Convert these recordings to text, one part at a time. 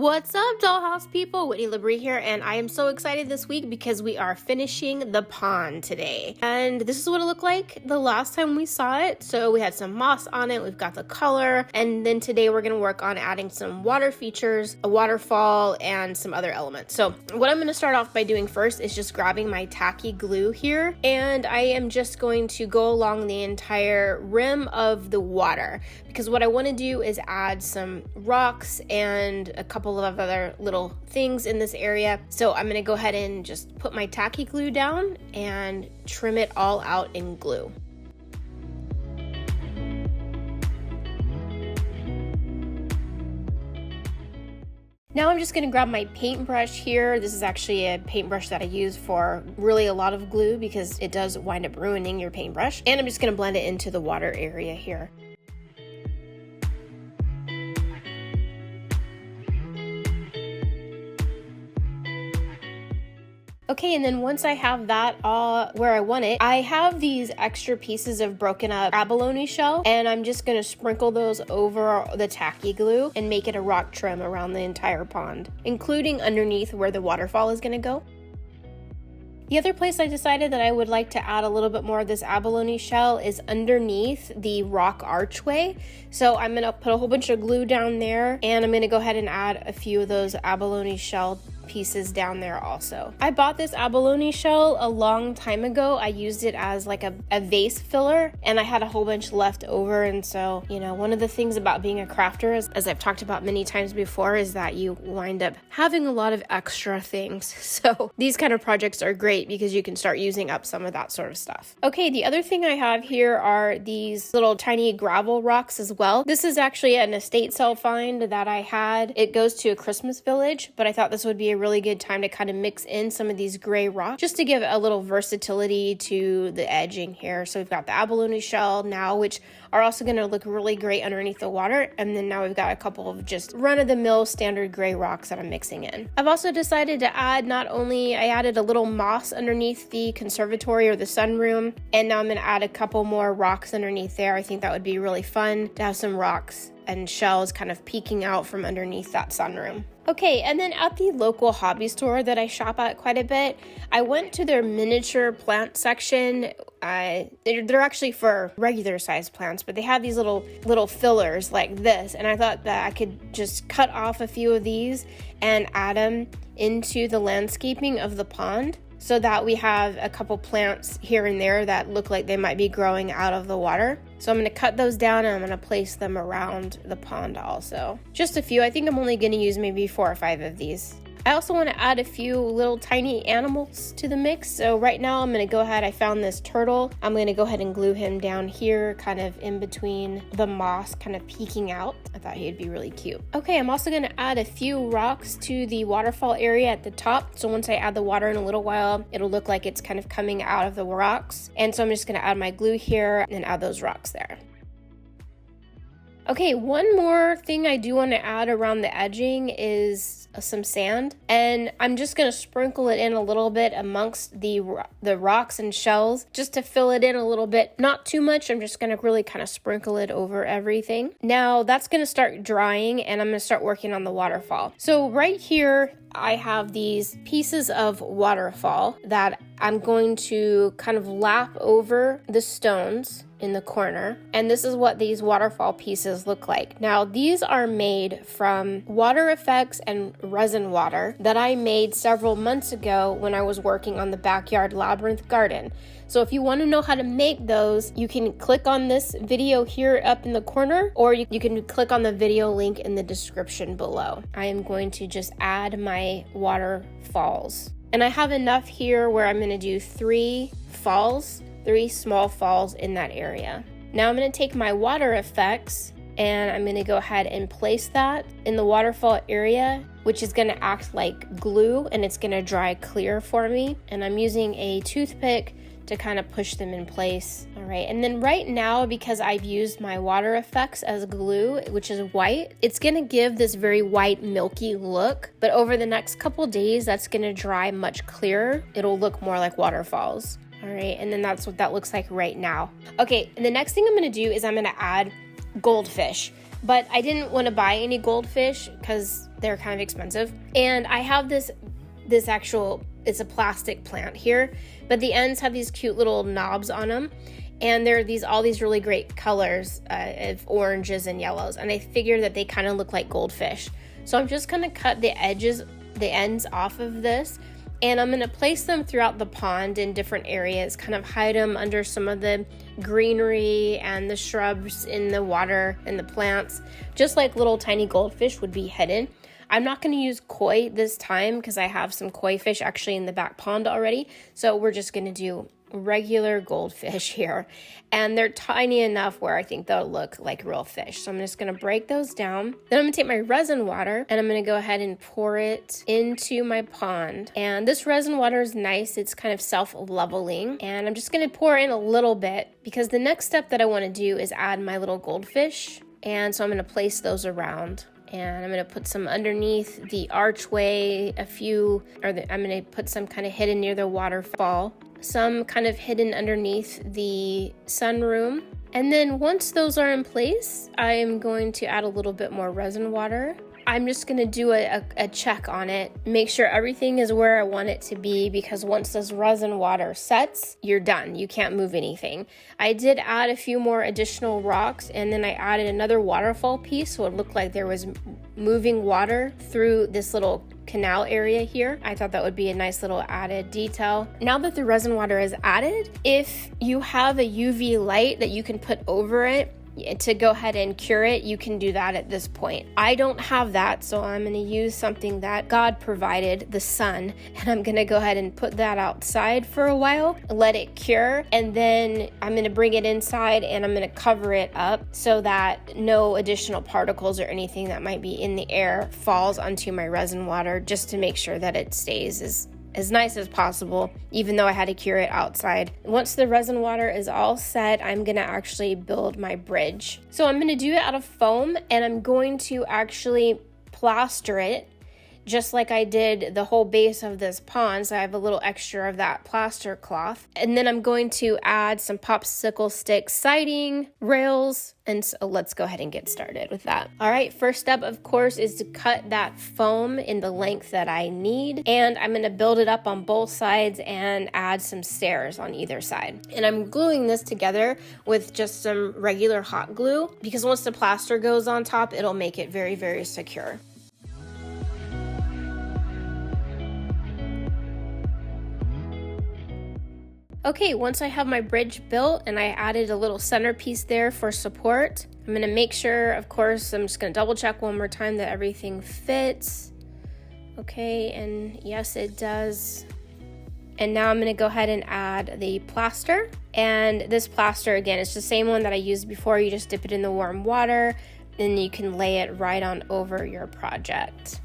What's up, Dollhouse people? Whitney LaBrie here, and I am so excited this week because we are finishing the pond today. And this is what it looked like the last time we saw it. So we had some moss on it, we've got the color, and then today we're going to work on adding some water features, a waterfall, and some other elements. So what I'm going to start off by doing first is just grabbing my tacky glue here, and I am just going to go along the entire rim of the water, because what I want to do is add some rocks and a couple of other little things in this area. So I'm going to go ahead and just put my tacky glue down and trim it all out in glue. Now I'm just going to grab my paintbrush here. This is actually a paintbrush that I use for really a lot of glue because it does wind up ruining your paintbrush. And I'm just going to blend it into the water area here. Okay, and then once I have that all where I want it, I have these extra pieces of broken up abalone shell, and I'm just gonna sprinkle those over the tacky glue and make it a rock trim around the entire pond, including underneath where the waterfall is gonna go. The other place I decided that I would like to add a little bit more of this abalone shell is underneath the rock archway. So I'm gonna put a whole bunch of glue down there, and I'm gonna go ahead and add a few of those abalone shell pieces down there also. I bought this abalone shell a long time ago. I used it as like a vase filler, and I had a whole bunch left over. And so, you know, one of the things about being a crafter, as I've talked about many times before, is that you wind up having a lot of extra things. So these kind of projects are great because you can start using up some of that sort of stuff. Okay, the other thing I have here are these little tiny gravel rocks as well. This is actually an estate sale find that I had. It goes to a Christmas village, but I thought this would be a really good time to kind of mix in some of these gray rocks just to give a little versatility to the edging here. So we've got the abalone shell now, which are also going to look really great underneath the water, and then now we've got a couple of just run-of-the-mill standard gray rocks that I'm mixing in. I've also decided to add, I added a little moss underneath the conservatory or the sunroom, and now I'm going to add a couple more rocks underneath there. I think that would be really fun to have some rocks and shells kind of peeking out from underneath that sunroom. Okay, and then at the local hobby store that I shop at quite a bit, I went to their miniature plant section. They're actually for regular sized plants, but they have these little fillers like this, and I thought that I could just cut off a few of these and add them into the landscaping of the pond, so that we have a couple plants here and there that look like they might be growing out of the water. So I'm going to cut those down, and I'm going to place them around the pond also. Just a few. I think I'm only going to use maybe 4 or 5 of these. I also want to add a few little tiny animals to the mix. So right now I'm going to go ahead, I found this turtle. I'm going to go ahead and glue him down here, kind of in between the moss, kind of peeking out. I thought he'd be really cute. Okay, I'm also going to add a few rocks to the waterfall area at the top. So once I add the water in a little while, it'll look like it's kind of coming out of the rocks. And so I'm just going to add my glue here and add those rocks there. Okay, one more thing I do want to add around the edging is some sand, and I'm just going to sprinkle it in a little bit amongst the rocks and shells just to fill it in a little bit. Not too much. I'm just going to really kind of sprinkle it over everything. Now that's going to start drying, and I'm going to start working on the waterfall. So right here I have these pieces of waterfall that I'm going to kind of lap over the stones in the corner, and this is what these waterfall pieces look like. Now these are made from water effects and resin water that I made several months ago when I was working on the backyard labyrinth garden. So if you want to know how to make those, you can click on this video here up in the corner, or you can click on the video link in the description below. I am going to just add my waterfalls, and I have enough here where I'm going to do 3 small falls in that area. Now I'm going to take my water effects, and I'm going to go ahead and place that in the waterfall area, which is going to act like glue, and it's going to dry clear for me. And I'm using a toothpick to kind of push them in place. All right, and then right now, because I've used my water effects as glue, which is white, it's gonna give this very white, milky look, but over the next couple days, that's gonna dry much clearer. It'll look more like waterfalls. All right, and then that's what that looks like right now. Okay, and the next thing I'm gonna do is I'm gonna add goldfish, but I didn't want to buy any goldfish because They're kind of expensive. And I have this actual, it's a plastic plant here, but the ends have these cute little knobs on them. And there are all these really great colors of oranges and yellows. And I figured that they kind of look like goldfish. So I'm just going to cut the ends off of this. And I'm going to place them throughout the pond in different areas, kind of hide them under some of the greenery and the shrubs in the water and the plants, just like little tiny goldfish would be hidden. I'm not going to use koi this time because I have some koi fish actually in the back pond already. So we're just going to do regular goldfish here, and they're tiny enough where I think they'll look like real fish. So I'm just going to break those down. Then I'm going to take my resin water and I'm going to go ahead and pour it into my pond. And this resin water is nice. It's kind of self-leveling, and I'm just going to pour in a little bit because the next step that I want to do is add my little goldfish. And so I'm going to place those around. And I'm going to put some underneath the archway, I'm going to put some kind of hidden near the waterfall, some kind of hidden underneath the sunroom. And then once those are in place, I'm going to add a little bit more resin water. I'm just going to do a check on it, make sure everything is where I want it to be, because once this resin water sets, you're done. You can't move anything. I did add a few more additional rocks, and then I added another waterfall piece so it looked like there was moving water through this little canal area here. I thought that would be a nice little added detail. Now that the resin water is added, if you have a UV light that you can put over it to go ahead and cure it, you can do that at this point. I don't have that, so I'm going to use something that God provided, the sun, and I'm going to go ahead and put that outside for a while, let it cure, and then I'm going to bring it inside and I'm going to cover it up so that no additional particles or anything that might be in the air falls onto my resin water, just to make sure that it stays as nice as possible, even though I had to cure it outside. Once the resin water is all set, I'm gonna actually build my bridge. So I'm gonna do it out of foam, and I'm going to actually plaster it just like I did the whole base of this pond. So I have a little extra of that plaster cloth. And then I'm going to add some popsicle stick siding, rails, and so let's go ahead and get started with that. All right, first step, of course, is to cut that foam in the length that I need. And I'm gonna build it up on both sides and add some stairs on either side. And I'm gluing this together with just some regular hot glue, because once the plaster goes on top, it'll make it very, very secure. Okay, once I have my bridge built and I added a little centerpiece there for support, I'm gonna make sure, of course, I'm just gonna double check one more time that everything fits. Okay, and yes, it does. And now I'm gonna go ahead and add the plaster. And this plaster, again, it's the same one that I used before. You just dip it in the warm water, and you can lay it right on over your project.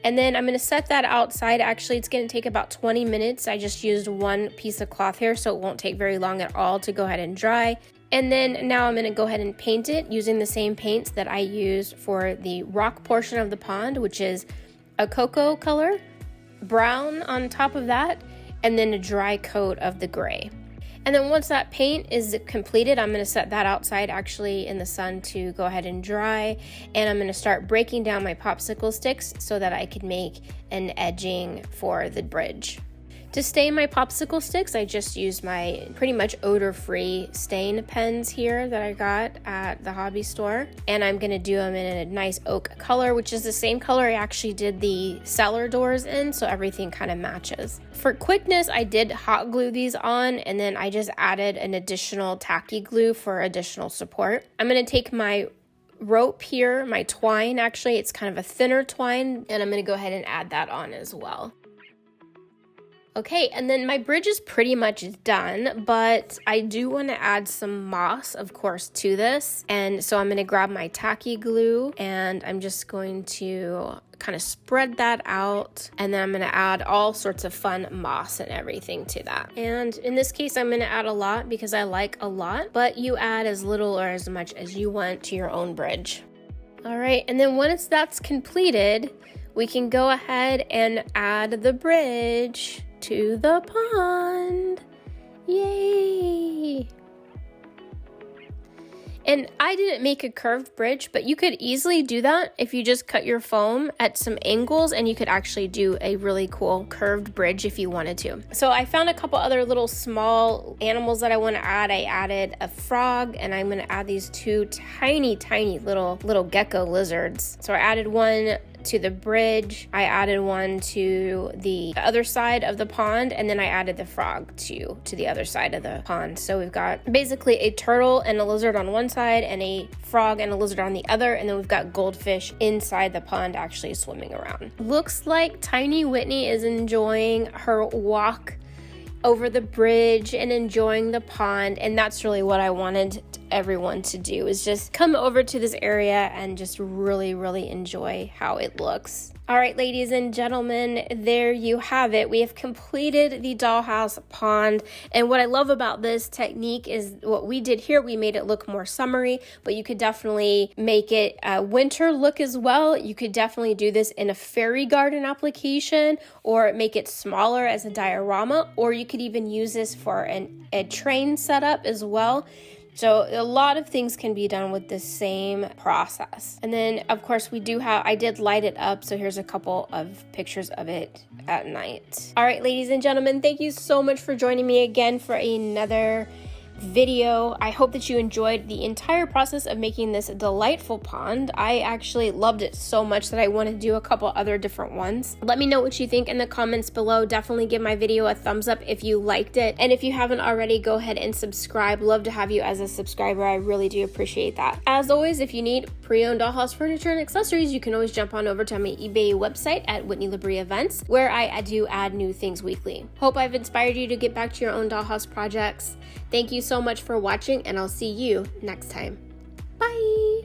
And then I'm going to set that outside. Actually, it's going to take about 20 minutes. I just used one piece of cloth here, so it won't take very long at all to go ahead and dry. And then now I'm going to go ahead and paint it using the same paints that I used for the rock portion of the pond, which is a cocoa color, brown on top of that, and then a dry coat of the gray. And then once that paint is completed, I'm going to set that outside actually in the sun to go ahead and dry. And I'm going to start breaking down my popsicle sticks so that I can make an edging for the bridge. To stain my popsicle sticks, I just used my pretty much odor-free stain pens here that I got at the hobby store. And I'm going to do them in a nice oak color, which is the same color I actually did the cellar doors in, so everything kind of matches. For quickness, I did hot glue these on, and then I just added an additional tacky glue for additional support. I'm going to take my rope here, my twine, actually, it's kind of a thinner twine, and I'm going to go ahead and add that on as well. Okay, and then my bridge is pretty much done, but I do want to add some moss, of course, to this. And so I'm going to grab my tacky glue, and I'm just going to kind of spread that out, and then I'm going to add all sorts of fun moss and everything to that. And in this case, I'm going to add a lot because I like a lot, but you add as little or as much as you want to your own bridge. All right, and then once that's completed, we can go ahead and add the bridge to the pond. Yay! And I didn't make a curved bridge, but you could easily do that if you just cut your foam at some angles, and you could actually do a really cool curved bridge if you wanted to. So I found a couple other little small animals that I want to add. I added a frog, and I'm going to add these two tiny little gecko lizards. So I added one to the bridge, I added one to the other side of the pond, and then I added the frog to the other side of the pond. So we've got basically a turtle and a lizard on one side and a frog and a lizard on the other, and then we've got goldfish inside the pond actually swimming around. Looks like tiny Whitney is enjoying her walk over the bridge and enjoying the pond, and that's really what I wanted everyone to do, is just come over to this area and just really enjoy how it looks. All right, ladies and gentlemen, there you have it. We have completed the dollhouse pond, and what I love about this technique is what we did here. We made it look more summery, but you could definitely make it a winter look as well. You could definitely do this in a fairy garden application, or make it smaller as a diorama, or you could even use this for a train setup as well. So a lot of things can be done with the same process. And then of course I did light it up. So here's a couple of pictures of it at night. All right, ladies and gentlemen, thank you so much for joining me again for another video. I hope that you enjoyed the entire process of making this delightful pond. I actually loved it so much that I want to do a couple other different ones. Let me know what you think in the comments below. Definitely give my video a thumbs up if you liked it, and if you haven't already, go ahead and subscribe. Love to have you as a subscriber. I really do appreciate that. As always, if you need pre-owned dollhouse furniture and accessories, you can always jump on over to my eBay website at Whitney LaBrie Events, where I do add new things weekly. Hope I've inspired you to get back to your own dollhouse projects. Thank you so much for watching, and I'll see you next time. Bye!